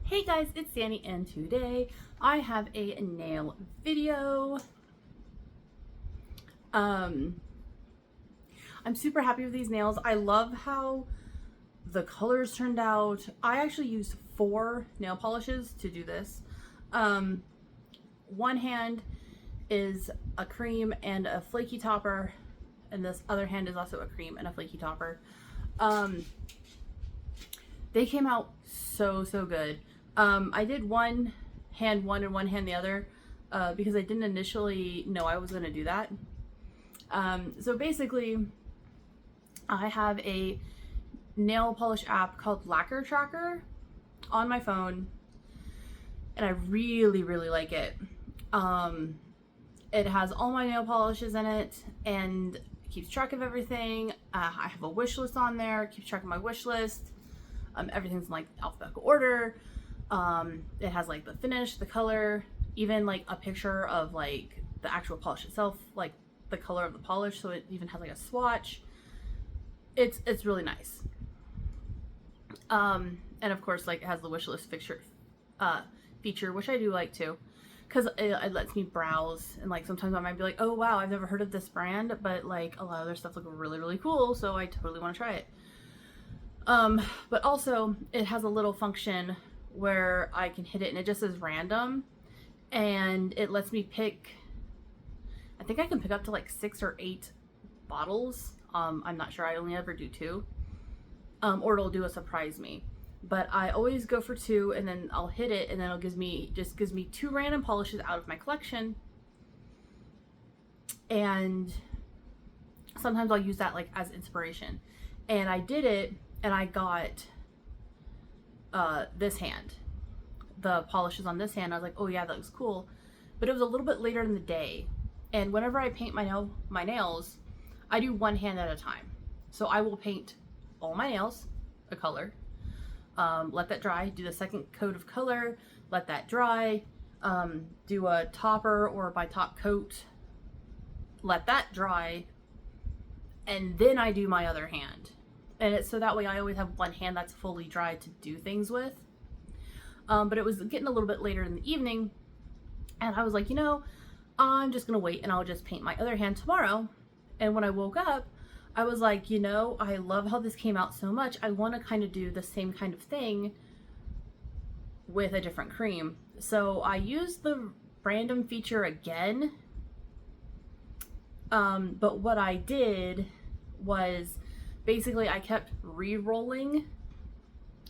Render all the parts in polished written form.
Hey guys, it's Sandy and today I have a nail video. I'm super happy with these nails. I love how the colors turned out. I actually used 4 nail polishes to do this. One hand is a cream and a flaky topper, and this other hand is also a cream and a flaky topper. They came out so good. I did one hand one and one hand the other because I didn't initially know I was going to do that. So basically, I have a nail polish app called Lacquer Tracker on my phone, and I really like it. It has all my nail polishes in it and keeps track of everything. I have a wish list on there, keeps track of my wish list. Everything's in like alphabetical order. It has like the finish, the color, even like a picture of like the actual polish itself, like the color of the polish. So it even has like a swatch. It's really nice. And of course, like it has the wish list feature, which I do like too, because it lets me browse, and like sometimes I might be like, oh wow, I've never heard of this brand, but like a lot of their stuff look really cool, so I totally want to try it. But also it has a little function where I can hit it and it just says random, and it lets me pick, I think I can pick up to like 6 or 8 bottles. I'm not sure, I only ever do 2. Or it'll do a surprise me. But I always go for 2, and then I'll hit it, and then it'll gives me 2 random polishes out of my collection. And sometimes I'll use that like as inspiration. And I did it, and I got this hand, the polishes on this hand. I was like, oh yeah, that looks cool. But it was a little bit later in the day, and whenever I paint my nails, I do one hand at a time. So I will paint all my nails a color, let that dry, do the second coat of color, let that dry, do a topper or my top coat, let that dry, and then I do my other hand. And it's so that way I always have one hand that's fully dry to do things with. But it was getting a little bit later in the evening, and I was like, you know, I'm just gonna wait and I'll just paint my other hand tomorrow. And when I woke up, I was like, you know, I love how this came out so much. I want to kind of do the same kind of thing with a different cream. So I used the random feature again. But what I did was basically I kept re-rolling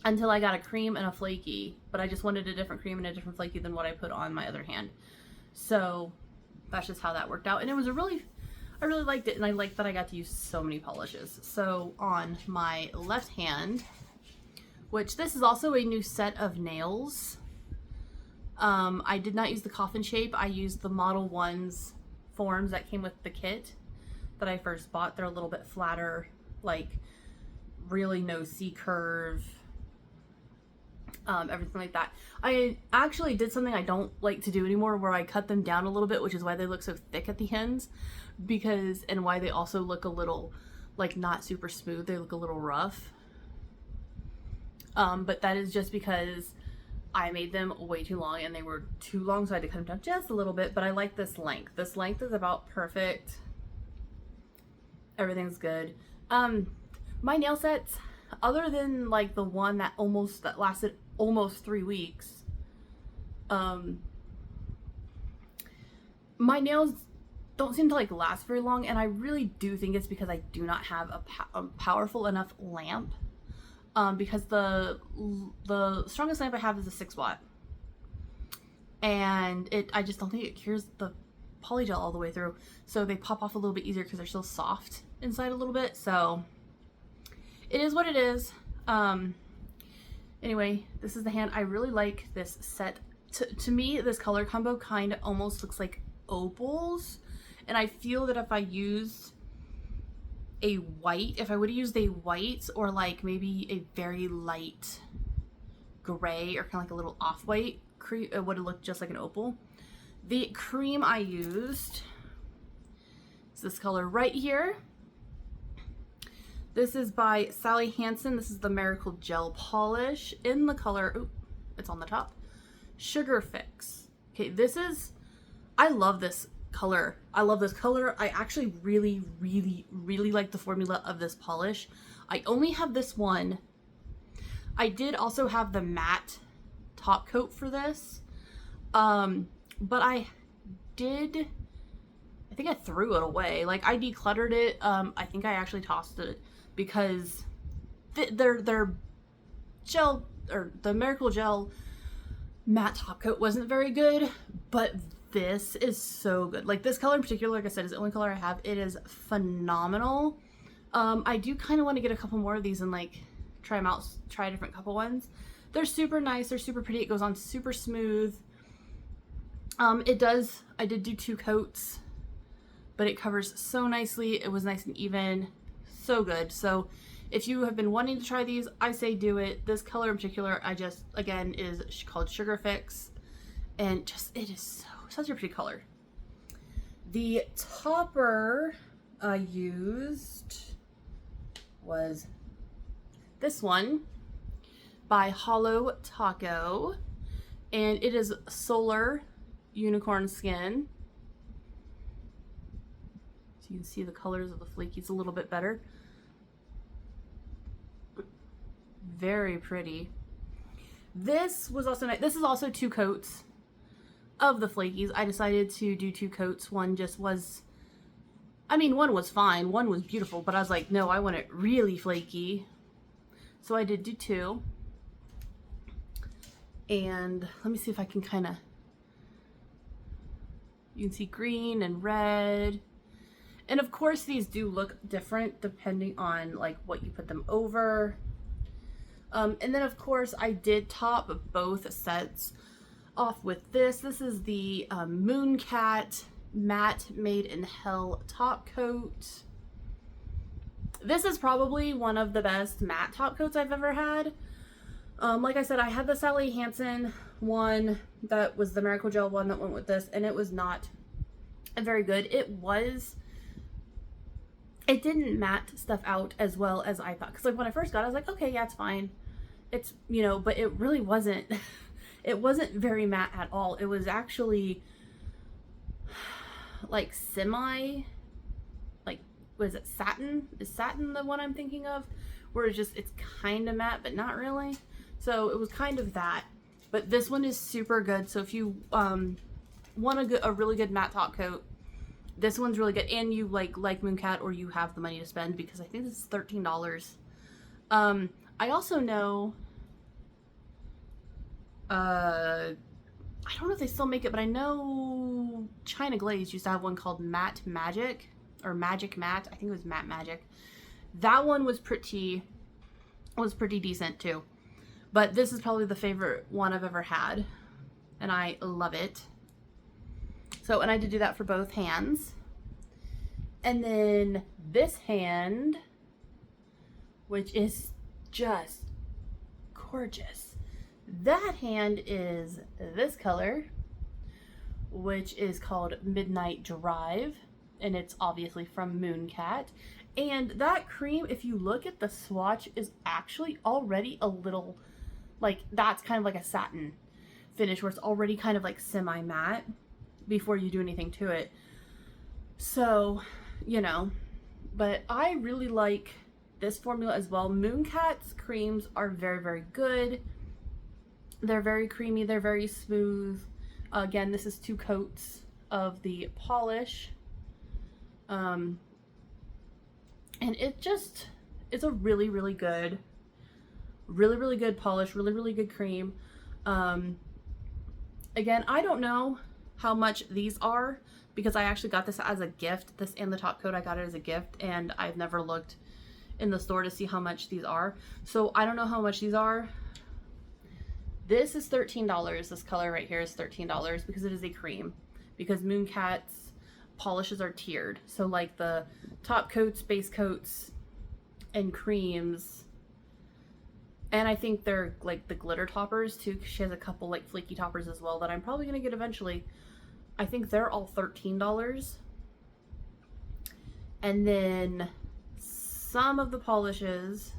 until I got a cream and a flaky, but I just wanted a different cream and a different flaky than what I put on my other hand. So that's just how that worked out. And it was I really liked it, and I liked that I got to use so many polishes. So on my left hand, which this is also a new set of nails, I did not use the coffin shape. I used the Model 1's forms that came with the kit that I first bought. They're a little bit flatter, like really no C-curve, everything like that. I actually did something I don't like to do anymore, where I cut them down a little bit, which is why they look so thick at the ends, and why they also look a little like not super smooth. They look a little rough. But that is just because I made them way too long and they were too long, so I had to cut them down just a little bit. But I like this length. This length is about perfect. Everything's good. My nail sets, other than like the one that lasted almost 3 weeks, my nails don't seem to like last very long, and I really do think it's because I do not have a powerful enough lamp, because the strongest lamp I have is a 6-watt, and I just don't think it cures the polygel all the way through, so they pop off a little bit easier because they're still soft inside a little bit. So it is what it is. Anyway, this is the hand. I really like this set. To me, this color combo kind of almost looks like opals, and I feel that if I used a white, if I would have used a white or like maybe a very light gray or kind of like a little off-white cream, it would have looked just like an opal. The cream I used is this color right here. This is by Sally Hansen. This is the Miracle Gel Polish in the color it's on the top. Sugar Fix. Okay, this is, I love this color. I love this color. I actually really, really, really like the formula of this polish. I only have this one. I did also have the matte top coat for this. But I think I threw it away. Like, I decluttered it. I think I actually tossed it because their gel, or the Miracle Gel matte top coat wasn't very good, but this is so good. Like, this color in particular, like I said, is the only color I have. It is phenomenal. I do kind of want to get a couple more of these and like try them out, try a different couple ones. They're super nice. They're super pretty. It goes on super smooth. I did do 2 coats, but it covers so nicely. It was nice and even. So good. So if you have been wanting to try these, I say do it. This color in particular, again, is called Sugar Fix. And just, it is such a pretty color. The topper I used was this one by Hollow Taco. And it is Solar Unicorn Skin. So you can see the colors of the flakies a little bit better. Very pretty. This was also nice. This is also 2 coats of the flakies. I decided to do 2 coats. One just was, I mean, one was fine. One was beautiful, but I was like, no, I want it really flaky. So I did do 2. And let me see if I can kind of, you can see green and red. And of course these do look different depending on like what you put them over. And then of course I did top both sets off with this. This is the Mooncat Matte Made in Hell top coat. This is probably one of the best matte top coats I've ever had. Like I said, I had the Sally Hansen one that was the Miracle Gel one that went with this, and it was not very good. It didn't matte stuff out as well as I thought. Because like when I first got it, I was like, okay, yeah, it's fine. It's, you know, but it really wasn't, it wasn't very matte at all. It was actually like semi, like, was it satin? Is satin the one I'm thinking of? Where it's just, it's kind of matte, but not really. So it was kind of that. But this one is super good. So if you want a really good matte top coat, this one's really good. And you like Mooncat, or you have the money to spend, because I think this is $13. I also know, I don't know if they still make it, but I know China Glaze used to have one called Matte Magic, or Magic Matte. I think it was Matte Magic. That one was pretty decent too. But this is probably the favorite one I've ever had, and I love it. So, and I did do that for both hands. And then this hand, which is just gorgeous. That hand is this color, which is called Midnight Drive, and it's obviously from Mooncat. And that cream, if you look at the swatch, is actually already a little, like, that's kind of like a satin finish, where it's already kind of like semi-matte before you do anything to it. So, you know, but I really like this formula as well. Mooncat's creams are very, very good. They're very creamy. They're very smooth. Again, this is 2 coats of the polish. And it's a really, really good polish, really, really good cream. Again, I don't know how much these are, because I actually got this as a gift. This and the top coat, I got it as a gift, and I've never looked in the store to see how much these are. So I don't know how much these are. This is $13. This color right here is $13 because it is a cream. Because Mooncat's polishes are tiered. So like the top coats, base coats, and creams. And I think they're like the glitter toppers too, because she has a couple like flaky toppers as well that I'm probably going to get eventually. I think they're all $13. And then some of the polishes,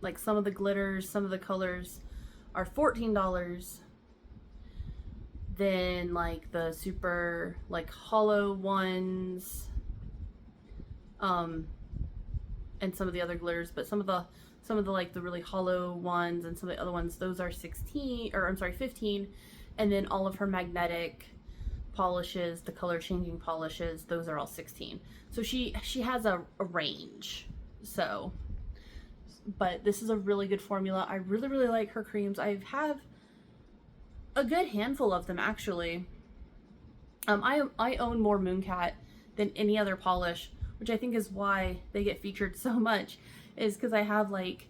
Like some of the glitters, some of the colors are $14. Then like the super like hollow ones, and some of the other glitters, but some of the like the really hollow ones and some of the other ones, those are 16, or I'm sorry, 15. And then all of her magnetic polishes, the color changing polishes, those are all 16. So she has a range. So, but this is a really good formula. I really like her creams. I have a good handful of them actually. I own more Mooncat than any other polish, which I think is why they get featured so much, is because I have like,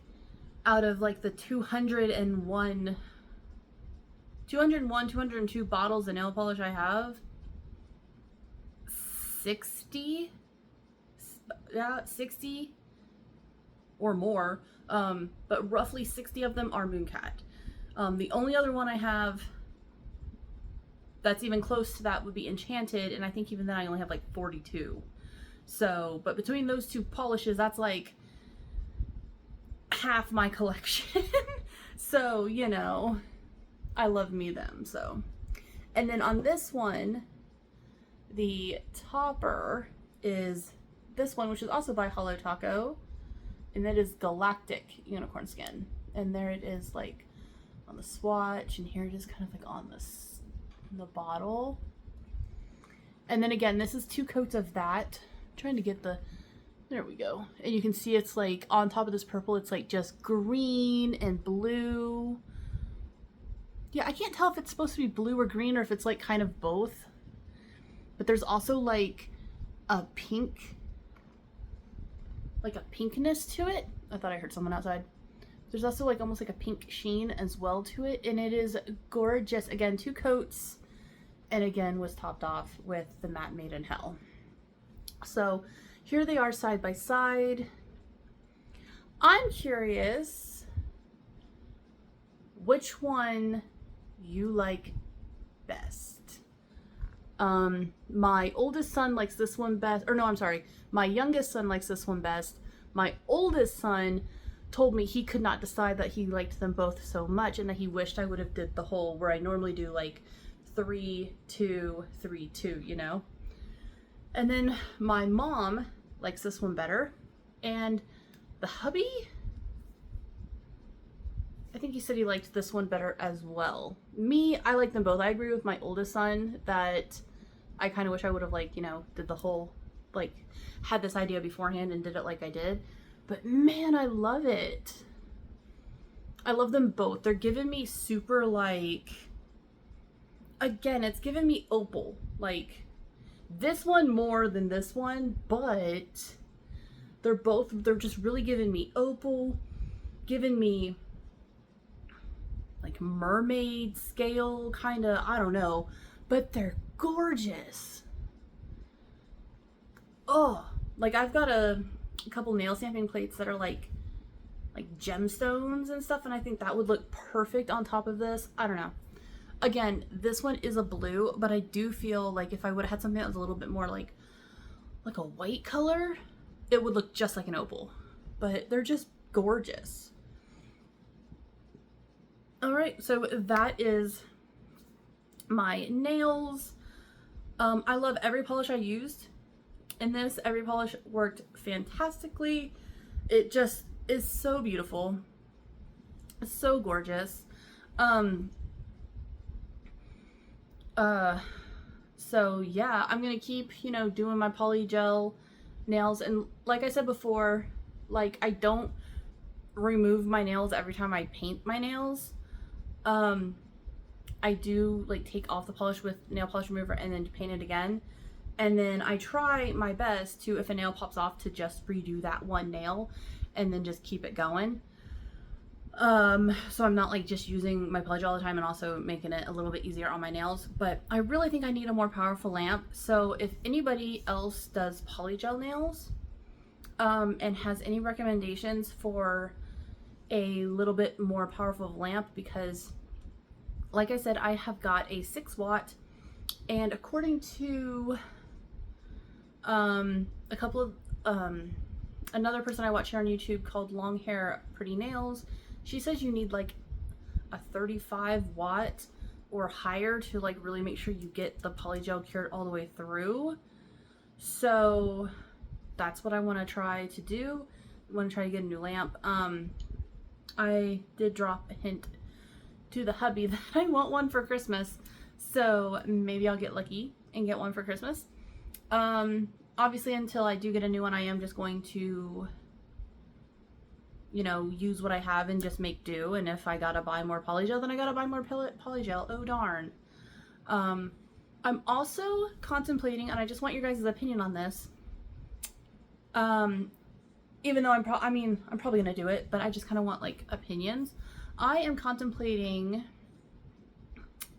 out of like the 202 bottles of nail polish I have, 60 or more, but roughly 60 of them are Mooncat. The only other one I have that's even close to that would be Enchanted, and I think even then I only have like 42. So, but between those two polishes, that's like half my collection. So, you know, I love me them, so. And then on this one, the topper is this one, which is also by Hollow Taco, and that is Galactic Unicorn Skin. And there it is, like on the swatch, and here it is kind of like on the bottle. And then again, this is 2 coats of that. I'm trying to get the, there we go. And you can see it's like on top of this purple, it's like just green and blue. Yeah, I can't tell if it's supposed to be blue or green, or if it's like kind of both. But there's also like a pink, like a pinkness to it. I thought I heard someone outside. There's also like almost like a pink sheen as well to it, and it is gorgeous. Again, 2 coats, and again was topped off with the Matte Made in Hell. So here they are side by side. I'm curious which one you like best. My oldest son likes this one best, or no, I'm sorry. My youngest son likes this one best. My oldest son told me he could not decide, that he liked them both so much, and that he wished I would have did the whole where I normally do like 3, 2, 3, 2, you know? And then my mom likes this one better, and the hubby, I think he said he liked this one better as well. Me, I like them both. I agree with my oldest son that I kind of wish I would have, like, you know, did the whole, like, had this idea beforehand and did it like I did. But man, I love it. I love them both. They're giving me super, like, again, it's giving me opal. Like, this one more than this one, but they're just really giving me opal, giving me like mermaid scale, kind of, I don't know, but they're gorgeous. Oh, like I've got a couple nail stamping plates that are like gemstones and stuff, and I think that would look perfect on top of this. I don't know. Again, this one is a blue, but I do feel like if I would have had something that was a little bit more like a white color, it would look just like an opal. But they're just gorgeous. All right, so that is my nails. I love every polish I used in this. Every polish worked fantastically. It just is so beautiful. It's so gorgeous. So yeah, I'm gonna keep, you know, doing my poly gel nails, and like I said before, like I don't remove my nails every time I paint my nails. I do like take off the polish with nail polish remover and then paint it again, and then I try my best to, if a nail pops off, to just redo that one nail and then just keep it going. So I'm not like just using my poly gel all the time and also making it a little bit easier on my nails. But I really think I need a more powerful lamp. So if anybody else does poly gel nails, and has any recommendations for a little bit more powerful lamp, because like I said, I have got a 6-watt, and according to a couple of Another person I watch here on YouTube called Long Hair Pretty Nails, she says you need like a 35 watt or higher to like really make sure you get the polygel cured all the way through. So that's what I want to try to do. I want to try to get a new lamp. I did drop a hint to the hubby that I want one for Christmas, so maybe I'll get lucky and get one for Christmas. Obviously until I do get a new one, I am just going to, you know, use what I have and just make do, and if I gotta buy more polygel, then I gotta buy more polygel. Oh darn. I'm also contemplating, and I just want your guys' opinion on this, even though I'm probably gonna do it, but I just kind of want like opinions. I am contemplating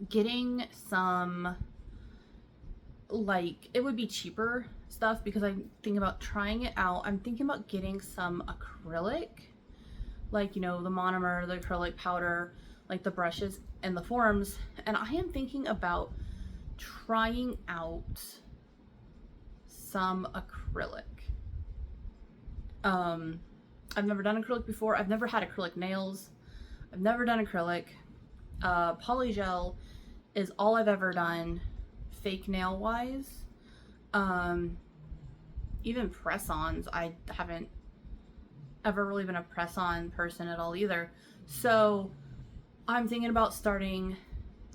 getting some, like, it would be cheaper stuff because I'm thinking about trying it out. I'm thinking about getting some acrylic, like, you know, the monomer, the acrylic powder, like the brushes and the forms, and I am thinking about trying out some acrylic. I've never done acrylic before. I've never had acrylic nails. I've never done acrylic. Polygel is all I've ever done fake nail wise. Even press-ons, I haven't ever really been a press-on person at all either. So I'm thinking about starting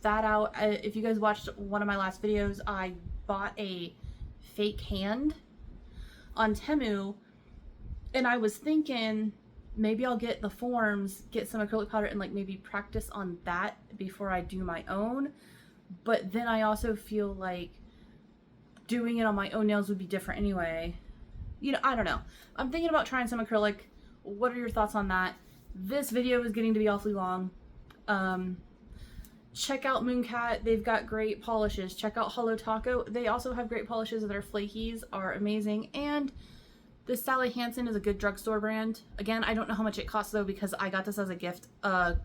that out. If you guys watched one of my last videos, I bought a fake hand on Temu, and I was thinking maybe I'll get the forms, get some acrylic powder, and like maybe practice on that before I do my own. But then I also feel like doing it on my own nails would be different anyway. You know, I don't know. I'm thinking about trying some acrylic. What are your thoughts on that? This video is getting to be awfully long. Check out Mooncat. They've got great polishes. Check out Hollow Taco. They also have great polishes. Their flakies are amazing. And this Sally Hansen is a good drugstore brand. Again, I don't know how much it costs though because I got this as a gift. Oh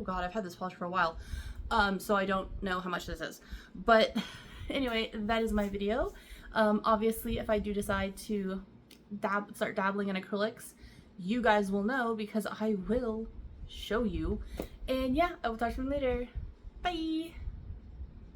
god, I've had this polish for a while. So I don't know how much this is. But anyway, that is my video. Obviously, if I do decide to start dabbling in acrylics, you guys will know because I will show you. And yeah, I will talk to you later. Bye!